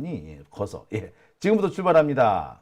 예, 커서. 예. 지금부터 출발합니다.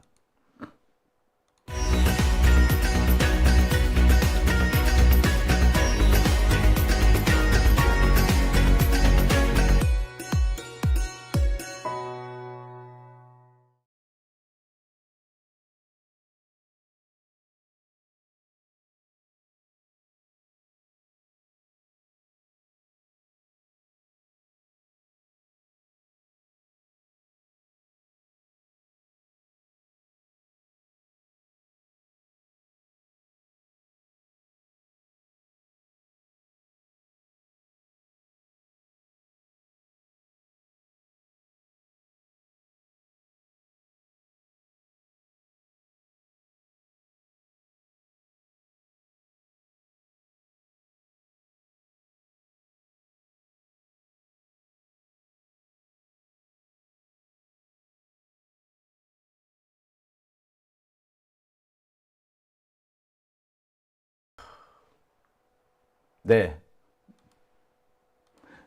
네.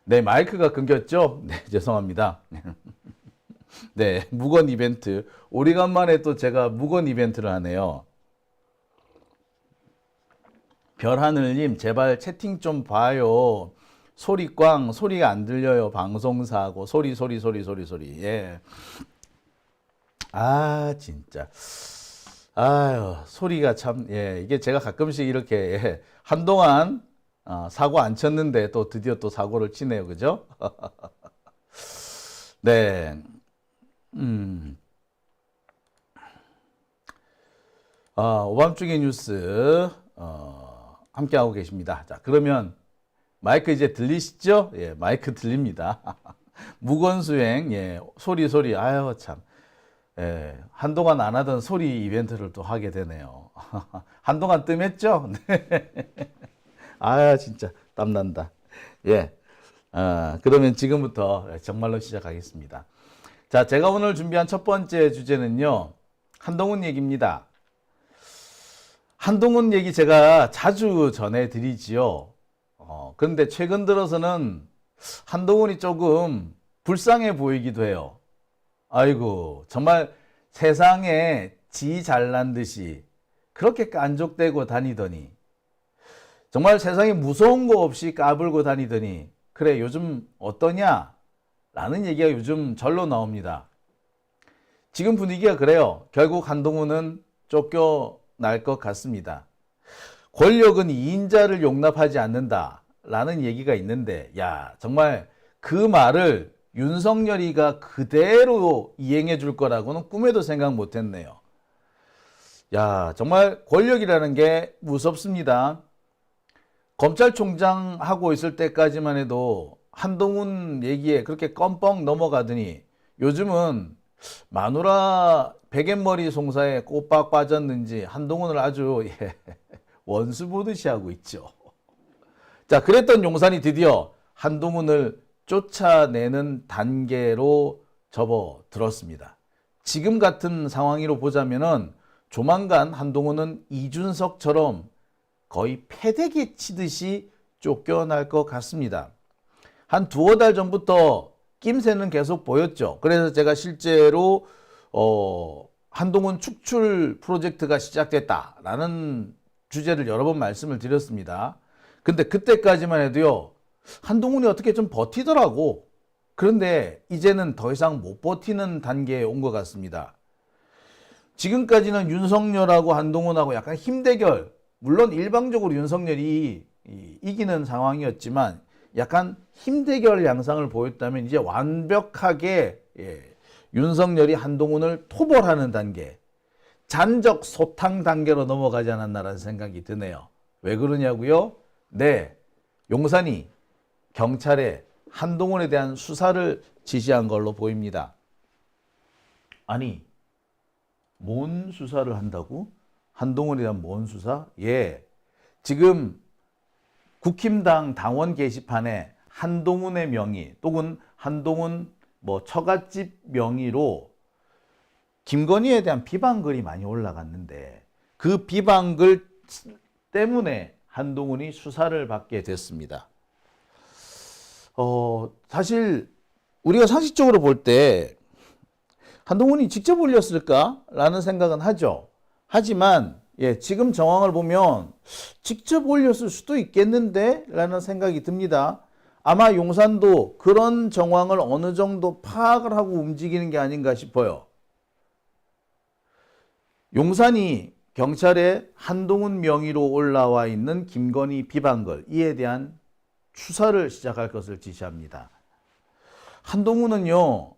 네, 마이크가 끊겼죠? 네, 죄송합니다. 네, 무건 이벤트. 오래간만에 또 제가 무건 이벤트를 하네요. 별하늘님, 제발 채팅 좀 봐요. 소리 꽝, 소리가 안 들려요. 방송사고. 소리. 예. 아, 진짜. 아유, 소리가 참, 예. 이게 제가 가끔씩 이렇게, 예, 한동안 사고 안 쳤는데 또 드디어 또 사고를 치네요. 그죠? 네. 음. 오밤중의 뉴스, 함께하고 계십니다. 자, 그러면 마이크 이제 들리시죠? 예, 마이크 들립니다. 무건수행, 예, 소리. 아유, 참. 예, 한동안 안 하던 소리 이벤트를 또 하게 되네요. 한동안 뜸했죠? 네. 아, 진짜 땀난다. 예. 그러면 지금부터 정말로 시작하겠습니다. 자, 제가 오늘 준비한 첫 번째 주제는요, 한동훈 얘기입니다. 한동훈 얘기 제가 자주 전해드리지요. 그런데 최근 들어서는 한동훈이 조금 불쌍해 보이기도 해요. 아이고, 정말 세상에 지 잘난 듯이 그렇게 깐족대고 다니더니, 정말 세상에 무서운 거 없이 까불고 다니더니, 그래, 요즘 어떠냐? 라는 얘기가 요즘 절로 나옵니다. 지금 분위기가 그래요. 결국 한동훈은 쫓겨날 것 같습니다. 권력은 2인자를 용납하지 않는다 라는 얘기가 있는데, 야, 정말 그 말을 윤석열이가 그대로 이행해 줄 거라고는 꿈에도 생각 못 했네요. 야, 정말 권력이라는 게 무섭습니다. 검찰총장 하고 있을 때까지만 해도 한동훈 얘기에 그렇게 껌뻥 넘어가더니 요즘은 마누라 베갯머리 송사에 꼬박 빠졌는지 한동훈을 아주 원수 보듯이 하고 있죠. 자, 그랬던 용산이 드디어 한동훈을 쫓아내는 단계로 접어들었습니다. 지금 같은 상황으로 보자면은 조만간 한동훈은 이준석처럼 거의 패대기 치듯이 쫓겨날 것 같습니다. 한 두어 달 전부터 낌새는 계속 보였죠. 그래서 제가 실제로 한동훈 축출 프로젝트가 시작됐다라는 주제를 여러 번 말씀을 드렸습니다. 근데 그때까지만 해도요, 한동훈이 어떻게 좀 버티더라고. 그런데 이제는 더 이상 못 버티는 단계에 온 것 같습니다. 지금까지는 윤석열하고 한동훈하고 약간 힘대결, 물론 일방적으로 윤석열이 이기는 상황이었지만 약간 힘대결 양상을 보였다면 이제 완벽하게 윤석열이 한동훈을 토벌하는 단계, 잔적 소탕 단계로 넘어가지 않았나라는 생각이 드네요. 왜 그러냐고요? 네, 용산이 경찰에 한동훈에 대한 수사를 지시한 걸로 보입니다. 아니, 뭔 수사를 한다고? 한동훈에 대한 뭔 수사? 예, 지금 국힘당 당원 게시판에 한동훈의 명의 또는 한동훈 처갓집 명의로 김건희에 대한 비방글이 많이 올라갔는데 그 비방글 때문에 한동훈이 수사를 받게 됐습니다. 사실 우리가 상식적으로 볼 때 한동훈이 직접 올렸을까라는 생각은 하죠. 하지만 지금 정황을 보면 직접 올렸을 수도 있겠는데 라는 생각이 듭니다. 아마 용산도 그런 정황을 어느 정도 파악을 하고 움직이는 게 아닌가 싶어요. 용산이 경찰에 한동훈 명의로 올라와 있는 김건희 비방글 이에 대한 수사를 시작할 것을 지시합니다. 한동훈은요,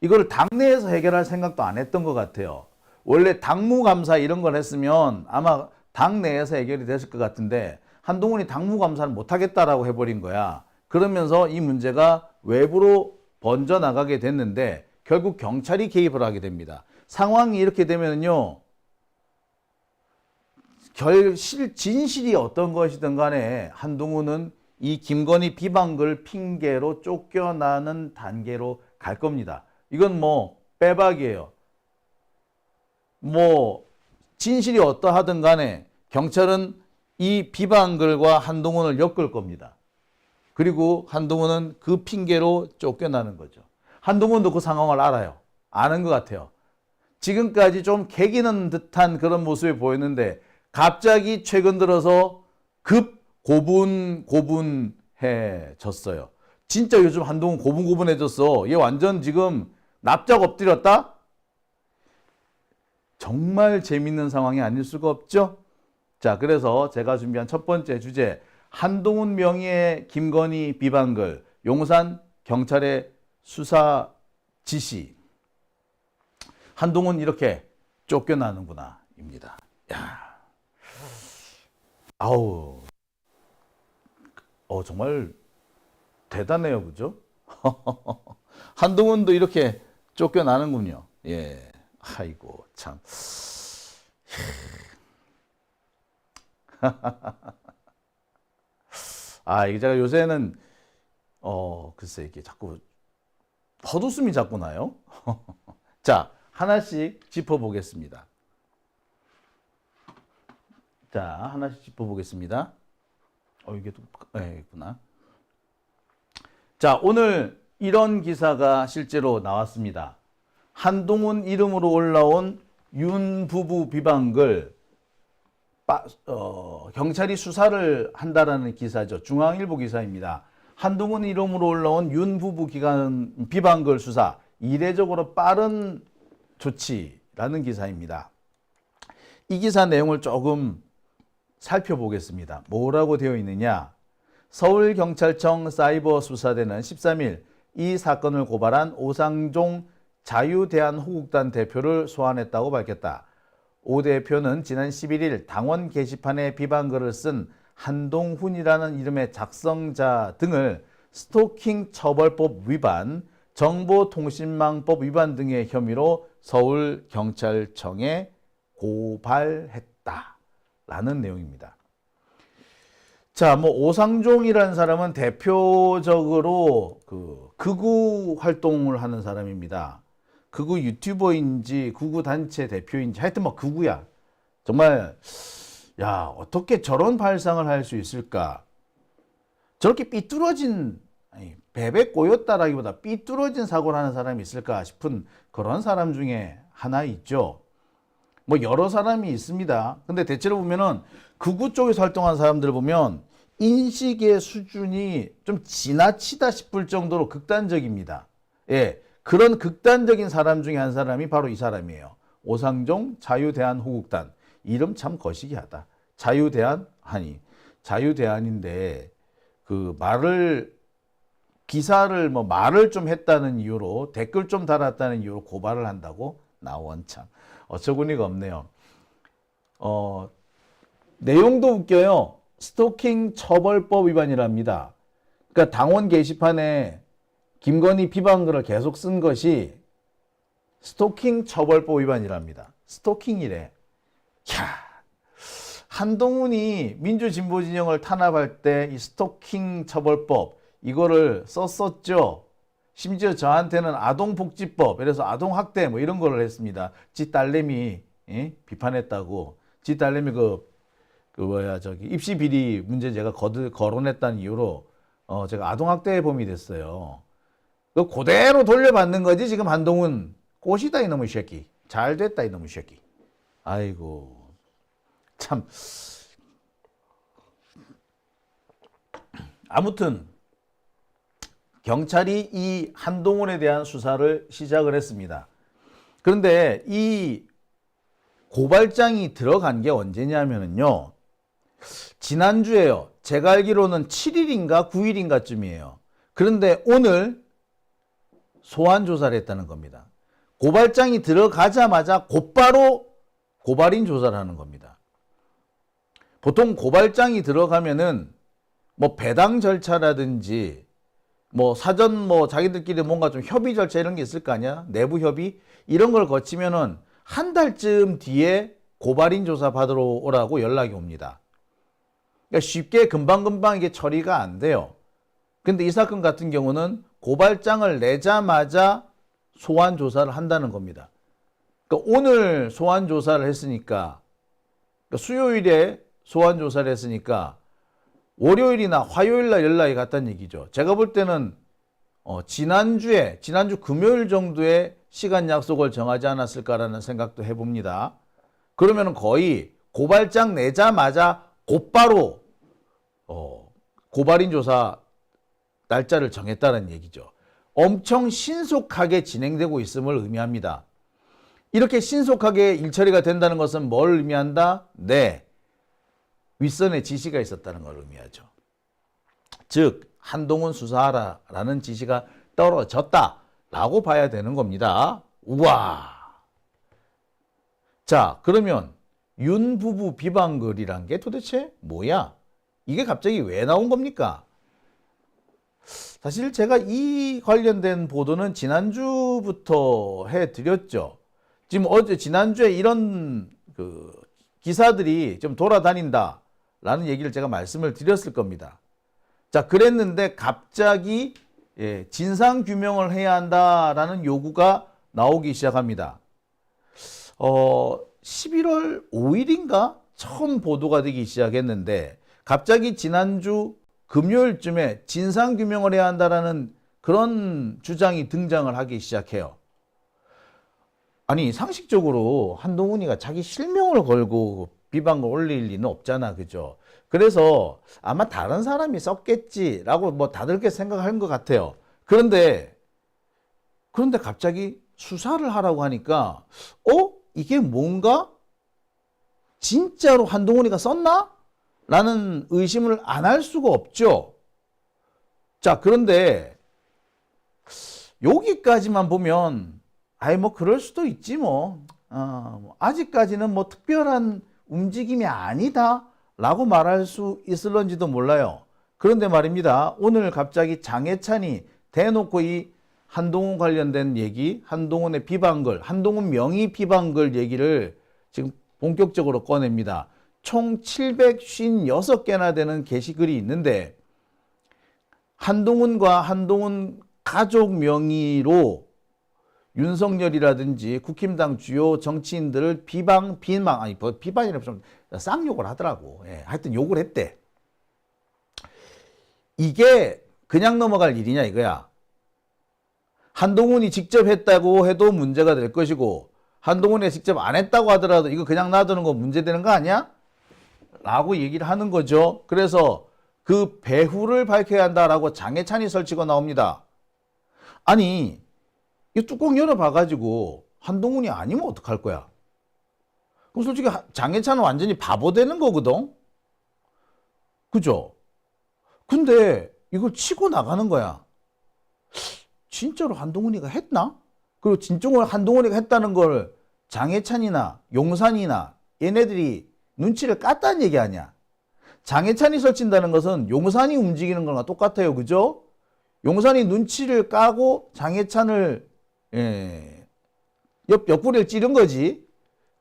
이걸 당내에서 해결할 생각도 안 했던 것 같아요. 원래 당무감사 이런 걸 했으면 아마 당내에서 해결이 됐을 것 같은데 한동훈이 당무감사를 못하겠다라고 해버린 거야. 그러면서 이 문제가 외부로 번져나가게 됐는데 결국 경찰이 개입을 하게 됩니다. 상황이 이렇게 되면요, 진실이 어떤 것이든 간에 한동훈은 이 김건희 비방글 핑계로 쫓겨나는 단계로 갈 겁니다. 이건 뭐 빼박이에요. 뭐 진실이 어떠하든 간에 경찰은 이 비방글과 한동훈을 엮을 겁니다. 그리고 한동훈은 그 핑계로 쫓겨나는 거죠. 한동훈도 그 상황을 알아요. 아는 것 같아요. 지금까지 좀 개기는 듯한 그런 모습이 보였는데 갑자기 최근 들어서 급 고분해졌어요. 진짜 요즘 한동훈 고분해졌어. 얘 완전 지금 납작 엎드렸다? 정말 재밌는 상황이 아닐 수가 없죠. 자, 그래서 제가 준비한 첫 번째 주제, 한동훈 명의의 김건희 비방글, 용산 경찰의 수사 지시. 한동훈 이렇게 쫓겨나는구나 입니다. 야, 아우, 정말 대단해요, 그죠? 한동훈도 이렇게 쫓겨나는군요. 예, 아이고 참. 이게 제가 요새는 글쎄 이게 자꾸 헛웃음이 자꾸 나요. 자, 하나씩 짚어보겠습니다. 자, 하나씩 짚어보겠습니다. 이게 또 있구나. 자, 오늘 이런 기사가 실제로 나왔습니다. 한동훈 이름으로 올라온 윤 부부 비방글 경찰이 수사를 한다라는 기사죠. 중앙일보 기사입니다. 한동훈 이름으로 올라온 윤 부부 비방글 수사 이례적으로 빠른 조치라는 기사입니다. 이 기사 내용을 조금 살펴보겠습니다. 뭐라고 되어 있느냐? 서울경찰청 사이버수사대는 13일 이 사건을 고발한 오상종 자유대한호국단 대표를 소환했다고 밝혔다. 오 대표는 지난 11일 당원 게시판에 비방글을 쓴 한동훈이라는 이름의 작성자 등을 스토킹 처벌법 위반, 정보통신망법 위반 등의 혐의로 서울경찰청에 고발했다라는 내용입니다. 자, 뭐 오상종이라는 사람은 대표적으로 극우 활동을 하는 사람입니다. 극우 유튜버인지 극우 단체 대표인지 하여튼 뭐 극우야. 정말 야, 어떻게 저런 발상을 할 수 있을까? 저렇게 삐뚤어진, 베베 꼬였다라기보다 삐뚤어진 사고를 하는 사람이 있을까 싶은 그런 사람 중에 하나 있죠. 뭐 여러 사람이 있습니다. 근데 대체로 보면은 극우 쪽에서 활동하는 사람들 보면 인식의 수준이 좀 지나치다 싶을 정도로 극단적입니다. 예, 그런 극단적인 사람 중에 한 사람이 바로 이 사람이에요. 오상종 자유대한호국단. 이름 참 거시기하다. 자유대한인데 기사를 말을 좀 했다는 이유로 댓글 좀 달았다는 이유로 고발을 한다고? 나 원참 어처구니가 없네요. 내용도 웃겨요. 스토킹 처벌법 위반이랍니다. 그러니까 당원 게시판에 김건희 비방글을 계속 쓴 것이 스토킹 처벌법 위반이랍니다. 스토킹이래. 야, 한동훈이 민주진보진영을 탄압할 때 이 스토킹 처벌법 이거를 썼었죠. 심지어 저한테는 아동복지법, 그래서 아동학대 뭐 이런 거를 했습니다. 지 딸내미 비판했다고. 지 딸내미 입시 비리 문제 제가 거론했다는 이유로 제가 아동학대범이 됐어요. 그대로 돌려받는 거지 지금 한동훈 꽃이다 이놈의 새끼. 잘 됐다 이놈의 새끼. 아이고 참. 아무튼 경찰이 이 한동훈에 대한 수사를 시작을 했습니다. 그런데 이 고발장이 들어간 게 언제냐면요. 지난주에요. 제가 알기로는 7일인가 9일인가쯤이에요. 그런데 오늘 소환 조사를 했다는 겁니다. 고발장이 들어가자마자 곧바로 고발인 조사를 하는 겁니다. 보통 고발장이 들어가면은 뭐 배당 절차라든지 뭐 사전 뭐 자기들끼리 뭔가 좀 협의 절차 이런 게 있을 거 아니야? 내부 협의 이런 걸 거치면은 한 달쯤 뒤에 고발인 조사 받으러 오라고 연락이 옵니다. 그러니까 쉽게 금방금방 이게 처리가 안 돼요. 근데 이 사건 같은 경우는 고발장을 내자마자 소환 조사를 한다는 겁니다. 그러니까 오늘 소환 조사를 했으니까 그러니까 수요일에 소환 조사를 했으니까 월요일이나 화요일날 연락이 갔다는 얘기죠. 제가 볼 때는 지난주 금요일 정도에 시간 약속을 정하지 않았을까라는 생각도 해봅니다. 그러면 거의 고발장 내자마자 곧바로 고발인 조사 날짜를 정했다는 얘기죠. 엄청 신속하게 진행되고 있음을 의미합니다. 이렇게 신속하게 일처리가 된다는 것은 뭘 의미한다? 네, 윗선에 지시가 있었다는 걸 의미하죠. 즉 한동훈 수사하라라는 지시가 떨어졌다라고 봐야 되는 겁니다. 우와. 자, 그러면 윤 부부 비방글이란 게 도대체 뭐야? 이게 갑자기 왜 나온 겁니까? 사실 제가 이 관련된 보도는 지난주부터 해드렸죠. 지금 지난주에 이런 기사들이 좀 돌아다닌다라는 얘기를 제가 말씀을 드렸을 겁니다. 자, 그랬는데 갑자기 진상 규명을 해야 한다라는 요구가 나오기 시작합니다. 11월 5일인가 처음 보도가 되기 시작했는데 갑자기 지난주 금요일쯤에 진상 규명을 해야 한다라는 그런 주장이 등장을 하기 시작해요. 아니 상식적으로 한동훈이가 자기 실명을 걸고 비방을 올릴 리는 없잖아, 그죠? 그래서 아마 다른 사람이 썼겠지라고 뭐 다들 그렇게 생각하는 것 같아요. 그런데 갑자기 수사를 하라고 하니까 이게 뭔가 진짜로 한동훈이가 썼나? 라는 의심을 안 할 수가 없죠. 자, 그런데 여기까지만 보면 뭐 그럴 수도 있지 뭐. 아직까지는 뭐 특별한 움직임이 아니다 라고 말할 수 있을런지도 몰라요. 그런데 말입니다. 오늘 갑자기 장해찬이 대놓고 이 한동훈 관련된 얘기, 한동훈의 비방글, 한동훈 명의 비방글 얘기를 지금 본격적으로 꺼냅니다. 총 756개나 되는 게시글이 있는데 한동훈과 한동훈 가족 명의로 윤석열이라든지 국힘당 주요 정치인들을 비방이라면 좀 쌍욕을 하더라고. 하여튼 욕을 했대. 이게 그냥 넘어갈 일이냐 이거야. 한동훈이 직접 했다고 해도 문제가 될 것이고 한동훈이 직접 안 했다고 하더라도 이거 그냥 놔두는 거 문제되는 거 아니야? 라고 얘기를 하는 거죠. 그래서 그 배후를 밝혀야 한다라고 장해찬이 설치고 나옵니다. 아니 이 뚜껑 열어봐가지고 한동훈이 아니면 어떡할 거야? 그럼 솔직히 장해찬은 완전히 바보 되는 거거든? 그죠? 근데 이걸 치고 나가는 거야. 진짜로 한동훈이가 했나? 그리고 진정으로 한동훈이가 했다는 걸 장해찬이나 용산이나 얘네들이 눈치를 깠다는 얘기 아니야. 장해찬이 설친다는 것은 용산이 움직이는 거랑 똑같아요. 그죠? 용산이 눈치를 까고 장해찬을 옆구리를 찌른 거지.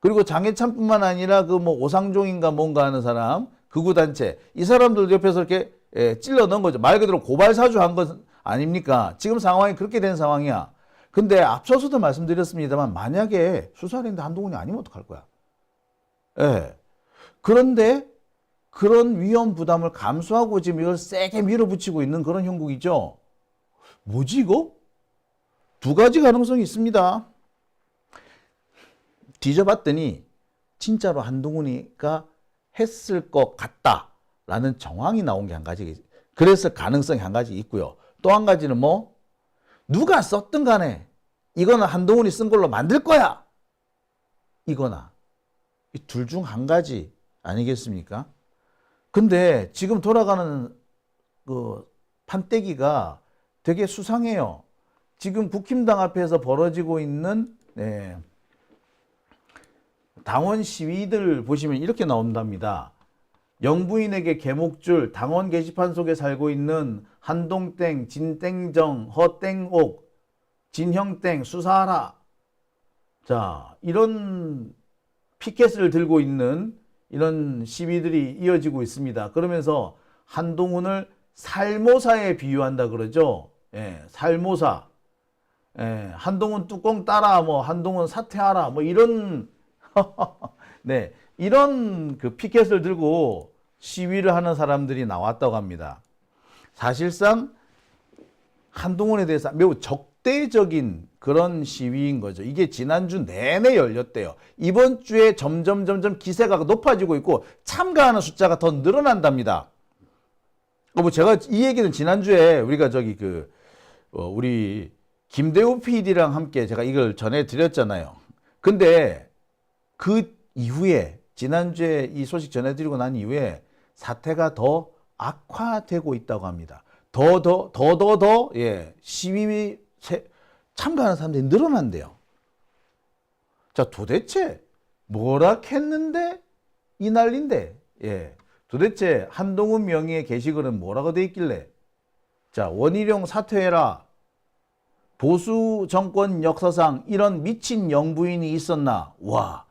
그리고 장해찬뿐만 아니라 그 뭐 오상종인가 뭔가 하는 사람, 극우단체 이 사람들 옆에서 이렇게 찔러 넣은 거죠. 말 그대로 고발사주 한 것 아닙니까? 지금 상황이 그렇게 된 상황이야. 근데 앞서서도 말씀드렸습니다만 만약에 수사를 했는데 한동훈이 아니면 어떡할 거야? 그런데 그런 위험 부담을 감수하고 지금 이걸 세게 밀어붙이고 있는 그런 형국이죠. 뭐지 이거? 두 가지 가능성이 있습니다. 뒤져봤더니 진짜로 한동훈이가 했을 것 같다라는 정황이 나온 게 한 가지. 그래서 가능성이 한 가지 있고요. 또 한 가지는 뭐 누가 썼든 간에 이거는 한동훈이 쓴 걸로 만들 거야. 이거나 이 둘 중 한 가지 아니겠습니까? 근데 지금 돌아가는 그 판때기가 되게 수상해요. 지금 국힘당 앞에서 벌어지고 있는 당원 시위들 보시면 이렇게 나온답니다. 영부인에게 개목줄, 당원 게시판 속에 살고 있는 한동땡, 진땡정, 허땡옥, 진형땡 수사하라. 자, 이런 피켓을 들고 있는 이런 시위들이 이어지고 있습니다. 그러면서 한동훈을 살모사에 비유한다 그러죠. 살모사. 한동훈 뚜껑 따라, 뭐 한동훈 사퇴하라, 뭐 이런 네, 이런 그 피켓을 들고 시위를 하는 사람들이 나왔다고 합니다. 사실상 한동훈에 대해서 매우 적대적인 그런 시위인 거죠. 이게 지난주 내내 열렸대요. 이번 주에 점점 기세가 높아지고 있고 참가하는 숫자가 더 늘어난답니다. 뭐 제가 이 얘기는 지난주에 우리가 우리 김대우 PD랑 함께 제가 이걸 전해드렸잖아요. 근데 그 이후에 지난주에 이 소식 전해드리고 난 이후에 사태가 더 악화되고 있다고 합니다. 시위 참가하는 사람들이 늘어난대요. 자, 도대체 뭐라 했는데 이 난리인데, 도대체 한동훈 명의의 게시글은 뭐라고 돼 있길래, 자, 원희룡 사퇴해라. 보수 정권 역사상 이런 미친 영부인이 있었나? 와,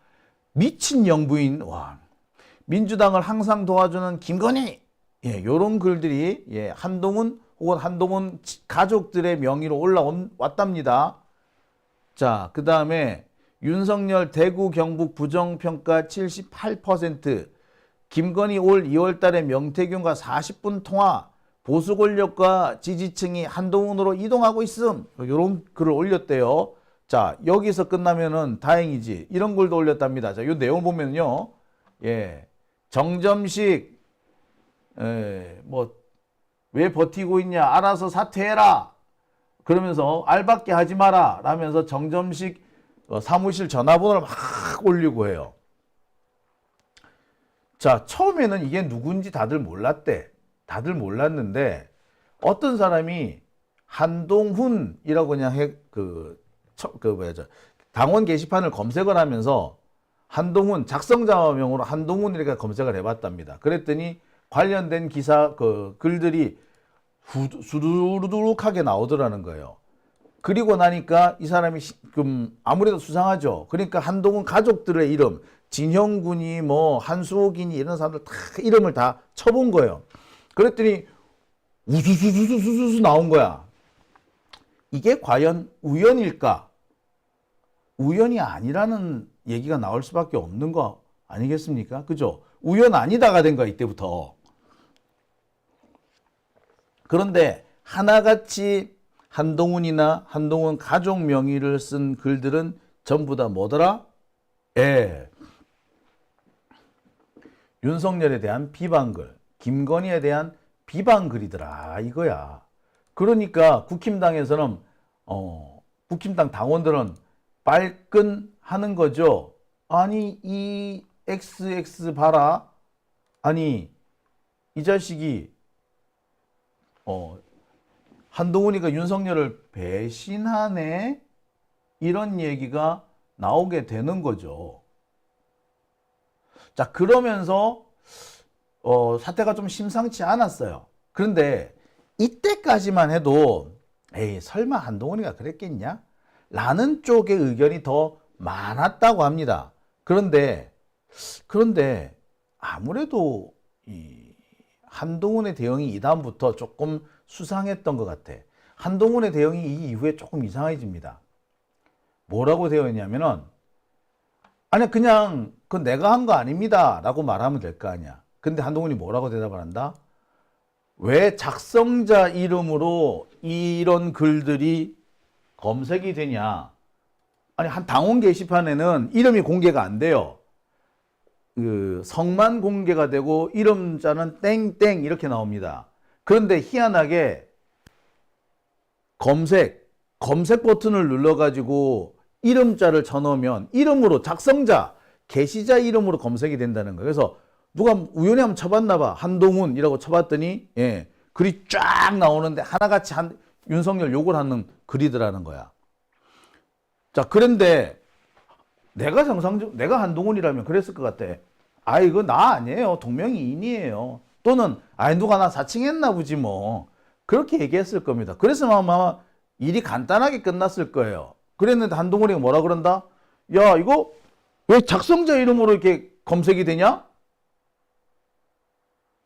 미친 영부인, 와, 민주당을 항상 도와주는 김건희, 요런 글들이 한동훈 혹은 한동훈 가족들의 명의로 올라왔답니다. 자, 그 다음에 윤석열 대구 경북 부정평가 78%, 김건희 올 2월 달에 명태균과 40분 통화, 보수 권력과 지지층이 한동훈으로 이동하고 있음. 이런 글을 올렸대요. 자, 여기서 끝나면은 다행이지. 이런 글도 올렸답니다. 자, 이 내용 보면요. 정점식, 왜 버티고 있냐? 알아서 사퇴해라. 그러면서 알밖에 하지 마라. 라면서 정점식 사무실 전화번호를 막 올리고 해요. 자, 처음에는 이게 누군지 다들 몰랐대. 다들 몰랐는데 어떤 사람이 한동훈이라고 그냥 당원 게시판을 검색을 하면서 한동훈 작성자명으로 한동훈이라고 검색을 해봤답니다. 그랬더니 관련된 기사 글들이 수두룩하게 나오더라는 거예요. 그리고 나니까 이 사람이 아무래도 수상하죠. 그러니까 한동훈 가족들의 이름, 진형군이 뭐 한수옥이니 이런 사람들 다 이름을 다 쳐본 거예요. 그랬더니 우수수수수수 나온 거야. 이게 과연 우연일까? 우연이 아니라는 얘기가 나올 수밖에 없는 거 아니겠습니까? 그죠? 우연 아니다가 된 거야, 이때부터. 그런데 하나같이 한동훈이나 한동훈 가족 명의를 쓴 글들은 전부 다 뭐더라? 윤석열에 대한 비방글, 김건희에 대한 비방글이더라 이거야. 그러니까 국힘당에서는 국힘당 당원들은 발끈하는 거죠. 아니 이 XX 봐라. 아니 이 자식이 한동훈이가 윤석열을 배신하네? 이런 얘기가 나오게 되는 거죠. 자, 그러면서 사태가 좀 심상치 않았어요. 그런데 이때까지만 해도 에이 설마 한동훈이가 그랬겠냐? 라는 쪽의 의견이 더 많았다고 합니다. 그런데 아무래도 이 한동훈의 대응이 이 다음부터 조금 수상했던 것 같아. 한동훈의 대응이 이 이후에 조금 이상해집니다. 뭐라고 되어 있냐면은 아니 그냥 그건 내가 한 거 아닙니다 라고 말하면 될 거 아니야. 근데 한동훈이 뭐라고 대답을 한다? 왜 작성자 이름으로 이런 글들이 검색이 되냐? 아니, 한 당원 게시판에는 이름이 공개가 안 돼요. 그 성만 공개가 되고 이름자는 땡땡 이렇게 나옵니다. 그런데 희한하게 검색 버튼을 눌러가지고 이름자를 쳐넣으면 이름으로 작성자, 게시자 이름으로 검색이 된다는 거예요. 그래서 누가 우연히 한번 쳐봤나 봐. 한동훈이라고 쳐봤더니 예, 글이 쫙 나오는데 하나같이 윤석열 욕을 하는 글이더라는 거야. 자, 그런데 내가 한동훈이라면 그랬을 것 같아. 아, 이거 나 아니에요. 동명이인이에요. 또는 누가 나 사칭했나 보지 뭐. 그렇게 얘기했을 겁니다. 그래서 아마 일이 간단하게 끝났을 거예요. 그랬는데 한동훈이가 뭐라 그런다? 야, 이거 왜 작성자 이름으로 이렇게 검색이 되냐?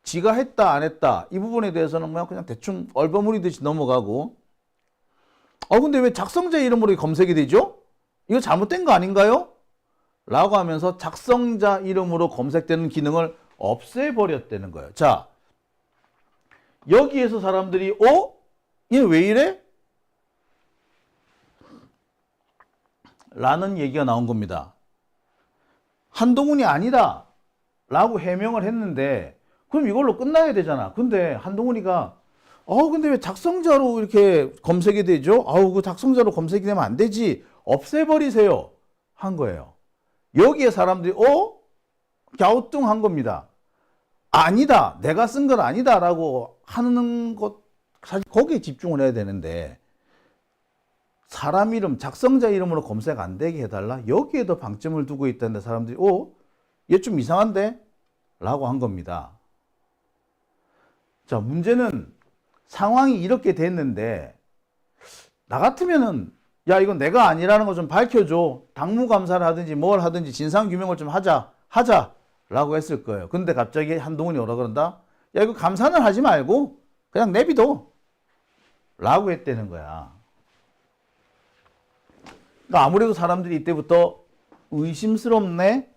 지가 했다 안 했다 이 부분에 대해서는 그냥 대충 얼버무리듯이 넘어가고, 근데 왜 작성자 이름으로 검색이 되죠? 이거 잘못된 거 아닌가요? 라고 하면서 작성자 이름으로 검색되는 기능을 없애버렸다는 거예요. 자, 여기에서 사람들이 얘 왜 이래? 라는 얘기가 나온 겁니다. 한동훈이 아니다 라고 해명을 했는데 그럼 이걸로 끝나야 되잖아. 근데 한동훈이가 근데 왜 작성자로 이렇게 검색이 되죠? 그 작성자로 검색이 되면 안 되지. 없애버리세요. 한 거예요. 여기에 사람들이 갸우뚱한 겁니다. 아니다. 내가 쓴 건 아니다. 라고 하는 것, 사실 거기에 집중을 해야 되는데 사람 이름, 작성자 이름으로 검색 안 되게 해달라? 여기에도 방점을 두고 있다는데 사람들이 얘 좀 이상한데? 라고 한 겁니다. 자, 문제는 상황이 이렇게 됐는데 나 같으면은 야, 이건 내가 아니라는 거 좀 밝혀줘. 당무감사를 하든지 뭘 하든지 진상규명을 좀 하자 라고 했을 거예요. 근데 갑자기 한동훈이 오라 그런다? 야, 이거 감사는 하지 말고 그냥 내비둬 라고 했다는 거야. 그러니까 아무래도 사람들이 이때부터 의심스럽네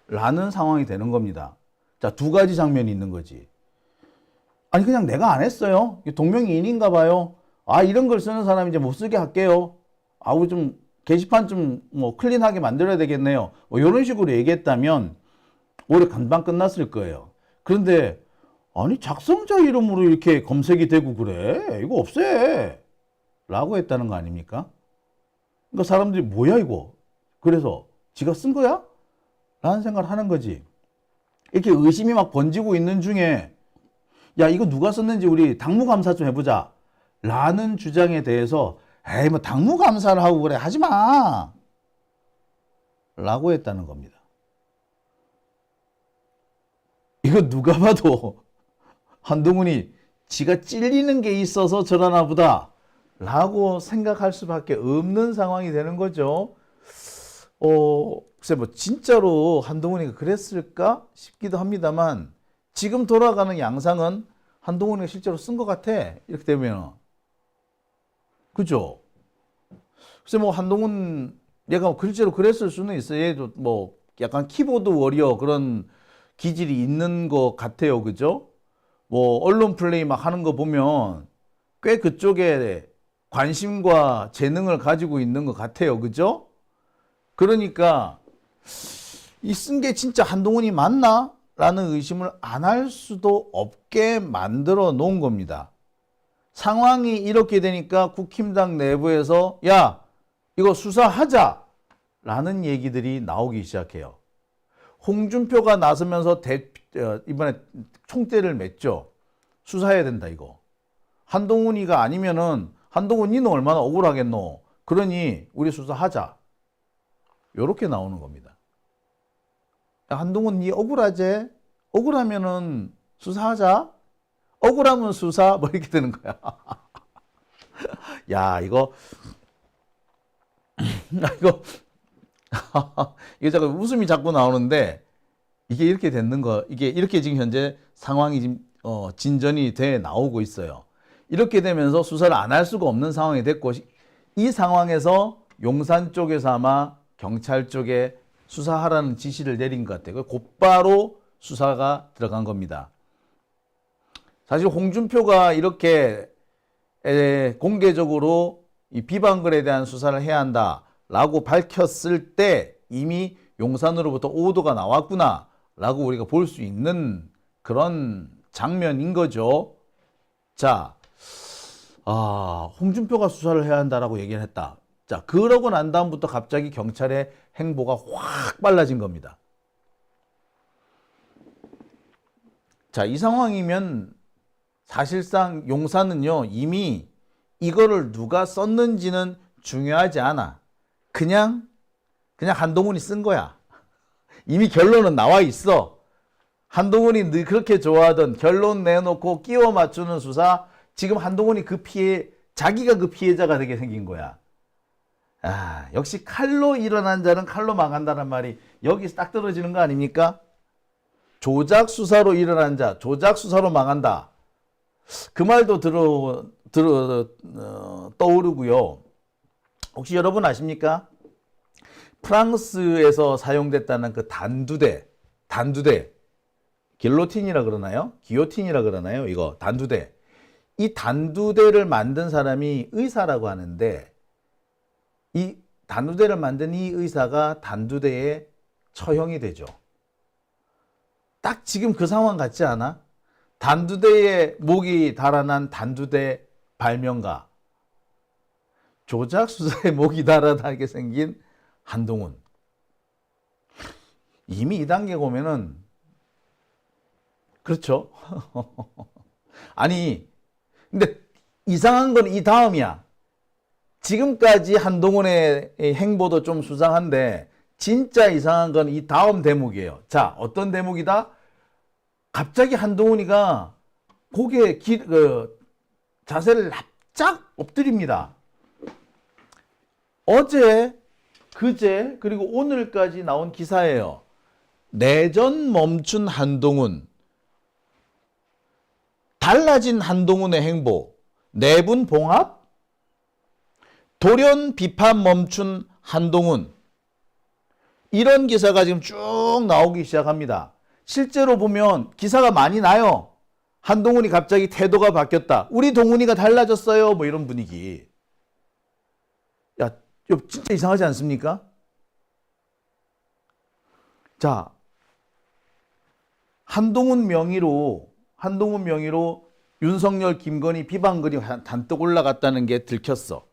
라는 상황이 되는 겁니다. 자, 두 가지 장면이 있는 거지. 아니, 그냥 내가 안 했어요. 동명이인인가 봐요. 이런 걸 쓰는 사람 이제 못 쓰게 할게요. 좀 게시판 좀 클린하게 만들어야 되겠네요. 이런 식으로 얘기했다면 오히려 금방 끝났을 거예요. 그런데 아니, 작성자 이름으로 이렇게 검색이 되고 그래? 이거 없애 라고 했다는 거 아닙니까? 그러니까 사람들이 뭐야 이거? 그래서 지가 쓴 거야? 라는 생각을 하는 거지. 이렇게 의심이 막 번지고 있는 중에 야, 이거 누가 썼는지 우리 당무감사 좀 해보자 라는 주장에 대해서 뭐 당무감사를 하고 그래 하지 마 라고 했다는 겁니다. 이거 누가 봐도 한동훈이 지가 찔리는 게 있어서 저러나 보다 라고 생각할 수밖에 없는 상황이 되는 거죠. 글쎄 뭐 진짜로 한동훈이가 그랬을까 싶기도 합니다만 지금 돌아가는 양상은 한동훈이가 실제로 쓴 것 같아. 이렇게 되면. 그죠? 글쎄 뭐 한동훈 얘가 실제로 그랬을 수는 있어요. 얘도 뭐 약간 키보드 워리어 그런 기질이 있는 것 같아요. 그죠? 뭐 언론 플레이 막 하는 거 보면 꽤 그쪽에 관심과 재능을 가지고 있는 것 같아요. 그죠? 그러니까 이 쓴 게 진짜 한동훈이 맞나? 라는 의심을 안 할 수도 없게 만들어 놓은 겁니다. 상황이 이렇게 되니까 국힘당 내부에서 야, 이거 수사하자 라는 얘기들이 나오기 시작해요. 홍준표가 나서면서 이번에 총대를 맸죠. 수사해야 된다 이거. 한동훈이가 아니면은 한동훈 니는 얼마나 억울하겠노. 그러니 우리 수사하자. 요렇게 나오는 겁니다. 한동훈 니 억울하지? 억울하면은 수사하자. 억울하면 수사 뭐 이렇게 되는 거야. 야, 이거 이게 자꾸 웃음이 자꾸 나오는데 이게 이렇게 되는 거, 이게 이렇게 지금 현재 상황이 지금 진전이 돼 나오고 있어요. 이렇게 되면서 수사를 안 할 수가 없는 상황이 됐고, 이 상황에서 용산 쪽에서 아마 경찰 쪽에 수사하라는 지시를 내린 것 같아요. 곧바로 수사가 들어간 겁니다. 사실 홍준표가 이렇게 공개적으로 이 비방글에 대한 수사를 해야 한다 라고 밝혔을 때 이미 용산으로부터 오도가 나왔구나 라고 우리가 볼 수 있는 그런 장면인 거죠. 자, 홍준표가 수사를 해야 한다라고 얘기를 했다. 자, 그러고 난 다음부터 갑자기 경찰의 행보가 확 빨라진 겁니다. 자, 이 상황이면 사실상 용산은요, 이미 이거를 누가 썼는지는 중요하지 않아. 그냥 한동훈이 쓴 거야. 이미 결론은 나와 있어. 한동훈이 늘 그렇게 좋아하던 결론 내놓고 끼워 맞추는 수사, 지금 한동훈이 자기가 그 피해자가 되게 생긴 거야. 역시 칼로 일어난 자는 칼로 망한다는 말이 여기서 딱 떨어지는 거 아닙니까? 조작 수사로 일어난 자, 조작 수사로 망한다. 그 말도 떠오르고요. 혹시 여러분 아십니까? 프랑스에서 사용됐다는 그 단두대, 길로틴이라 그러나요? 기요틴이라 그러나요? 이거 단두대. 이 단두대를 만든 사람이 의사라고 하는데, 이 단두대를 만든 이 의사가 단두대에 처형이 되죠. 딱 지금 그 상황 같지 않아? 단두대에 목이 달아난 단두대 발명가, 조작 수사에 목이 달아나게 생긴 한동훈. 이미 이 단계 보면은 그렇죠. 아니, 근데 이상한 건 이 다음이야. 지금까지 한동훈의 행보도 좀 수상한데 진짜 이상한 건 이 다음 대목이에요. 자, 어떤 대목이다? 갑자기 한동훈이가 자세를 납작 엎드립니다. 어제, 그제, 그리고 오늘까지 나온 기사예요. 내전 멈춘 한동훈, 달라진 한동훈의 행보, 내분 봉합, 돌연 비판 멈춘 한동훈, 이런 기사가 지금 쭉 나오기 시작합니다. 실제로 보면 기사가 많이 나요. 한동훈이 갑자기 태도가 바뀌었다. 우리 동훈이가 달라졌어요. 뭐 이런 분위기. 야, 진짜 이상하지 않습니까? 자, 한동훈 명의로 윤석열, 김건희 비방글이 단떡 올라갔다는 게 들켰어.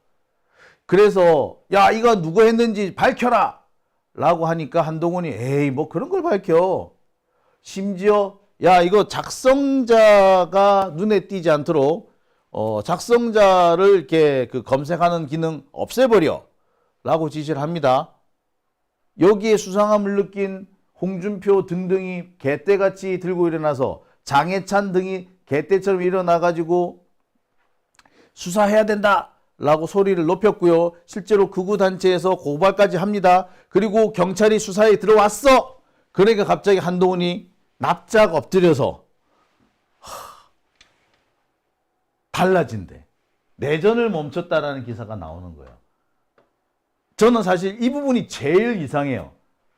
그래서 야, 이거 누가 했는지 밝혀라 라고 하니까 한동훈이 에이, 뭐 그런 걸 밝혀. 심지어 야, 이거 작성자가 눈에 띄지 않도록 작성자를 이렇게 검색하는 기능 없애버려 라고 지시를 합니다. 여기에 수상함을 느낀 홍준표 등등이 개떼같이 들고 일어나서 장해찬 등이 개떼처럼 일어나가지고 수사해야 된다 라고 소리를 높였고요. 실제로 극우단체에서 고발까지 합니다. 그리고 경찰이 수사에 들어왔어. 그러니까 갑자기 한동훈이 납작 엎드려서 달라진대. 내전을 멈췄다라는 기사가 나오는 거예요. 저는 사실 이 부분이 제일 이상해요.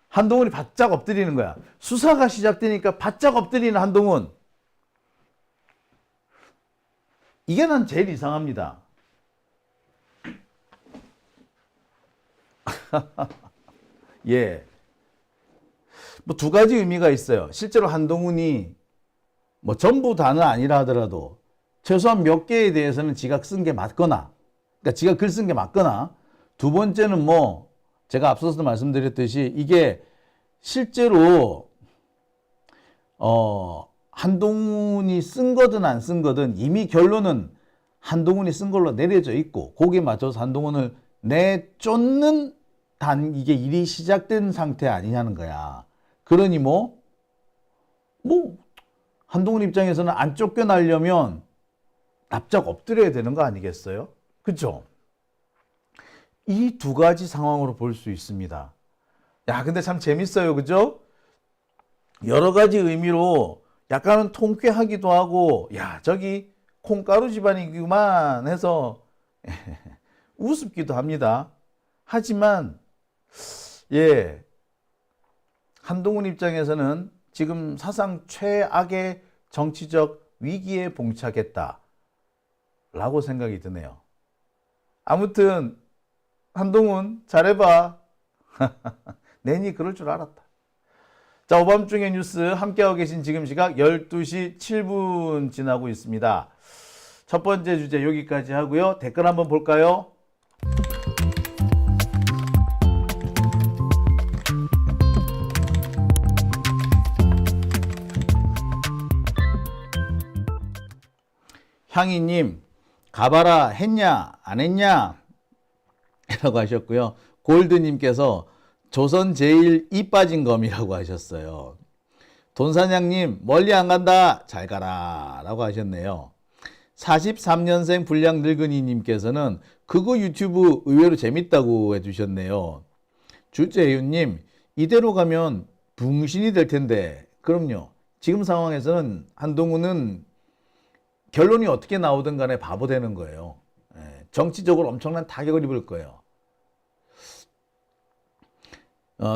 한동훈이 바짝 엎드리는 거야. 수사가 시작되니까 바짝 엎드리는 한동훈. 이게 난 제일 이상합니다. 예. 뭐 두 가지 의미가 있어요. 실제로 한동훈이 뭐 전부 다는 아니라 하더라도 최소한 몇 개에 대해서는 지가 쓴 게 맞거나, 그러니까 지가 글 쓴 게 맞거나, 두 번째는 뭐 제가 앞서서 말씀드렸듯이 이게 실제로 한동훈이 쓴 거든 안 쓴 거든 이미 결론은 한동훈이 쓴 걸로 내려져 있고 거기에 맞춰서 한동훈을 내쫓는 이게 일이 시작된 상태 아니냐는 거야. 그러니 뭐 한동훈 입장에서는 안 쫓겨나려면 납작 엎드려야 되는 거 아니겠어요? 그렇죠? 이 두 가지 상황으로 볼 수 있습니다. 야, 근데 참 재밌어요. 그죠? 여러 가지 의미로 약간은 통쾌하기도 하고, 야, 저기 콩가루 집안이구만 해서 우습기도 합니다. 하지만 예, 한동훈 입장에서는 지금 사상 최악의 정치적 위기에 봉착했다 라고 생각이 드네요. 아무튼 한동훈 잘해봐. 내니 그럴 줄 알았다. 자, 오밤중의 뉴스 함께하고 계신 지금 시각 12시 7분 지나고 있습니다. 첫 번째 주제 여기까지 하고요. 댓글 한번 볼까요? 향이님, 가봐라 했냐 안 했냐? 라고 하셨고요. 골드님께서 조선 제일 이 빠진 검이라고 하셨어요. 돈사냥님, 멀리 안 간다 잘 가라 라고 하셨네요. 43년생 불량 늙은이님께서는 그거 유튜브 의외로 재밌다고 해주셨네요. 주재윤님, 이대로 가면 붕신이 될 텐데. 그럼요. 지금 상황에서는 한동훈은 결론이 어떻게 나오든 간에 바보 되는 거예요. 정치적으로 엄청난 타격을 입을 거예요.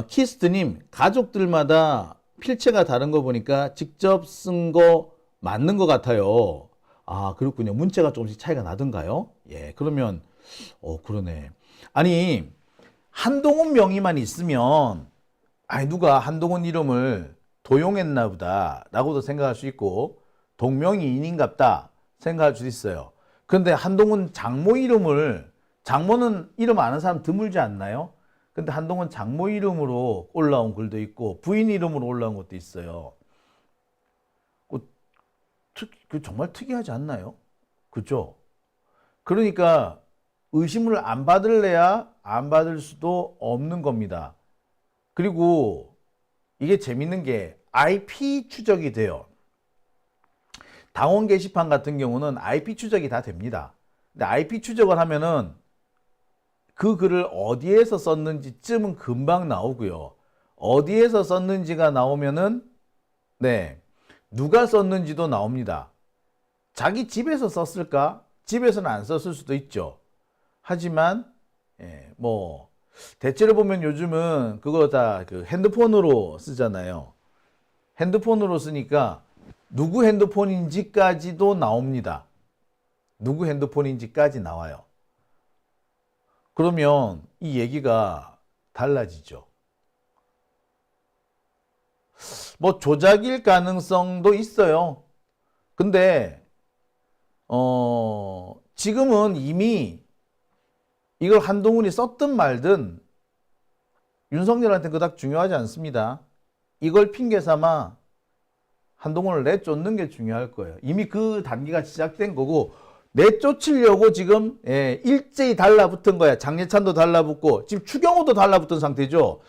키스트님, 가족들마다 필체가 다른 거 보니까 직접 쓴 거 맞는 것 같아요. 아, 그렇군요. 문체가 조금씩 차이가 나던가요? 예, 그러면, 그러네. 아니, 한동훈 명의만 있으면, 아니, 누가 한동훈 이름을 도용했나 보다, 라고도 생각할 수 있고, 동명이인인갑다 생각할 수 있어요. 근데 한동훈 장모 이름을, 장모는 이름 아는 사람 드물지 않나요? 근데 한동훈 장모 이름으로 올라온 글도 있고 부인 이름으로 올라온 것도 있어요. 정말 특이하지 않나요? 그죠? 그러니까 의심을 안 받을래야 안 받을 수도 없는 겁니다. 그리고 이게 재밌는 게 IP 추적이 돼요. 당원 게시판 같은 경우는 IP 추적이 다 됩니다. 근데 IP 추적을 하면은 그 글을 어디에서 썼는지쯤은 금방 나오고요. 어디에서 썼는지가 나오면은 네, 누가 썼는지도 나옵니다. 자기 집에서 썼을까? 집에서는 안 썼을 수도 있죠. 하지만 뭐 대체로 보면 요즘은 그거 다 그 핸드폰으로 쓰잖아요. 핸드폰으로 쓰니까 누구 핸드폰인지까지도 나옵니다. 누구 핸드폰인지까지 나와요. 그러면 이 얘기가 달라지죠. 뭐 조작일 가능성도 있어요. 근데 지금은 이미 이걸 한동훈이 썼든 말든 윤석열한테 그닥 중요하지 않습니다. 이걸 핑계 삼아 한동훈을 내쫓는 게 중요할 거예요. 이미 그 단계가 시작된 거고 내쫓으려고 지금 일제히 달라붙은 거야. 장례찬도 달라붙고 지금 추경호도 달라붙은 상태죠.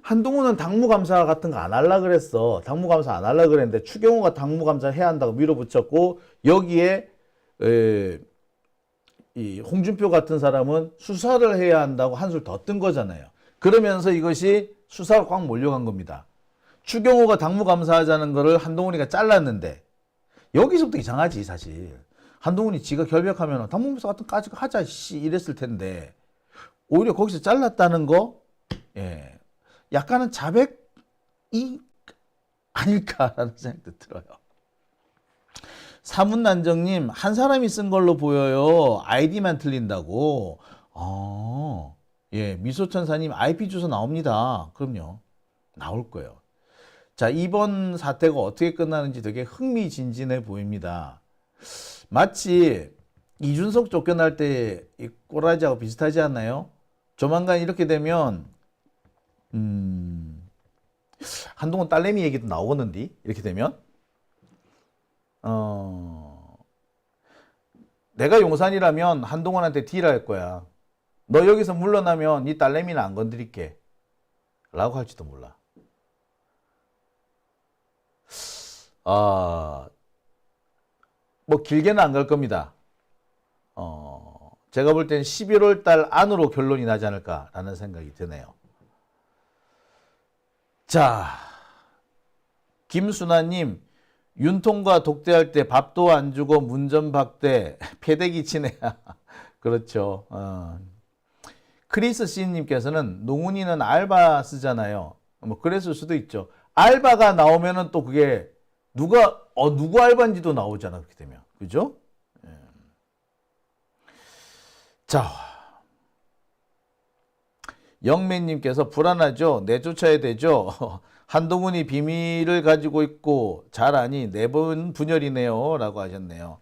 한동훈은 당무감사 같은 거 안 하려고 그랬어. 당무감사 안 하려고 그랬는데 추경호가 당무감사 해야 한다고 밀어붙였고 여기에 이 홍준표 같은 사람은 수사를 해야 한다고 한술 더 뜬 거잖아요. 그러면서 이것이 수사로 꽉 몰려간 겁니다. 추경호가 당무감사하자는 거를 한동훈이가 잘랐는데 여기서부터 이상하지 사실. 한동훈이 지가 결백하면 당무감사 같은 거 하자 씨 이랬을 텐데 오히려 거기서 잘랐다는 거 약간은 자백이 아닐까라는 생각도 들어요. 사문난정님, 한 사람이 쓴 걸로 보여요. 아이디만 틀린다고. 미소천사님, IP 주소 나옵니다. 그럼요. 나올 거예요. 자, 이번 사태가 어떻게 끝나는지 되게 흥미진진해 보입니다. 마치 이준석 쫓겨날 때 이 꼬라지하고 비슷하지 않나요? 조만간 이렇게 되면 한동훈 딸내미 얘기도 나오겠는데 이렇게 되면 내가 용산이라면 한동훈한테 딜할 거야. 너 여기서 물러나면 네 딸내미는 안 건드릴게 라고 할지도 몰라. 뭐 길게는 안 갈 겁니다. 제가 볼 땐 11월 달 안으로 결론이 나지 않을까라는 생각이 드네요. 자, 김순아님, 윤통과 독대할 때 밥도 안 주고 문전박대 패대기 치네. 그렇죠. 크리스 씨님께서는 농훈이는 알바 쓰잖아요. 뭐 그랬을 수도 있죠. 알바가 나오면은 또 그게 누구 알바인지도 나오잖아. 그렇게 되면. 그죠? 자, 영매님께서 불안하죠. 내쫓아야 되죠. 한동훈이 비밀을 가지고 있고 잘 아니 내분 분열이네요. 라고 하셨네요.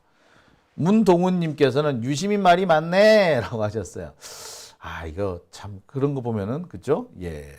문동훈님께서는 유시민 말이 많네. 라고 하셨어요. 아, 이거 참 그런 거 보면은, 그죠? 예.